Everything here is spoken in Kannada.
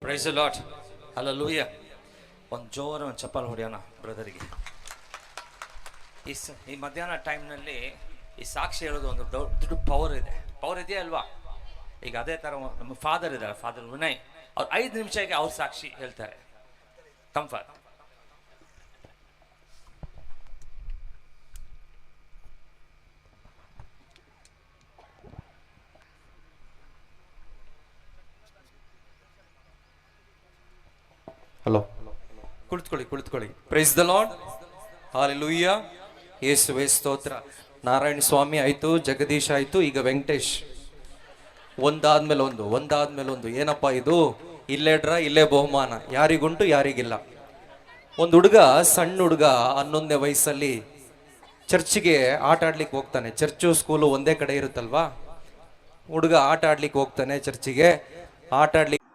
Price the lord. ಹಲ್ಲೆಲೂಯಾ. ಒಂದು ಜೋರ ಒಂದು ಚಪ್ಪಾಳೆ ಹೊಡೆಯೋಣ ಬ್ರದರ್ಗೆ. ಈ ಮಧ್ಯಾಹ್ನ ಟೈಮ್ನಲ್ಲಿ ಈ ಸಾಕ್ಷಿ ಹೇಳೋದು ಒಂದು ದೊಡ್ಡ ಪವರ್ ಇದೆ. ಪವರ್ ಇದೆಯಾ ಅಲ್ವಾ? ಈಗ ಅದೇ ಥರ ನಮ್ಮ ಫಾದರ್ ಇದ್ದಾರೆ, ಫಾದರ್ ವಿನಯ್. ಅವ್ರು 5 ನಿಮಿಷಕ್ಕೆ ಅವ್ರ ಸಾಕ್ಷಿ ಹೇಳ್ತಾರೆ. ಕಂಫರ್ಟ್. ಹಲೋ, ಕುಳಿತುಕೊಳ್ಳಿ. Praise the lord. ಹಲ್ಲೆಲೂಯಾ. ಯೇಸುವೇ ಸ್ತೋತ್ರ. ನಾರಾಯಣ ಸ್ವಾಮಿ ಆಯ್ತು, ಜಗದೀಶ್ ಆಯ್ತು, ಈಗ ವೆಂಕಟೇಶ್. ಒಂದಾದ್ಮೇಲೆ ಒಂದು. ಏನಪ್ಪಾ ಇದು? ಇಲ್ಲೇ ಬಹುಮಾನ. ಯಾರಿಗುಂಟು ಯಾರಿಗಿಲ್ಲ. ಒಂದು ಹುಡುಗ, ಸಣ್ಣ ಹುಡುಗ, 11ನೇ ವಯಸ್ಸಲ್ಲಿ ಚರ್ಚ್ಗೆ ಆಟ ಆಡ್ಲಿಕ್ಕೆ ಹೋಗ್ತಾನೆ. ಚರ್ಚು ಸ್ಕೂಲು ಒಂದೇ ಕಡೆ ಇರುತ್ತಲ್ವಾ. ಹುಡುಗ ಆಟ ಆಡ್ಲಿಕ್ಕೆ ಹೋಗ್ತಾನೆ ಚರ್ಚಿಗೆ. ಆಟ ಆಡ್ಲಿಕ್ಕೆ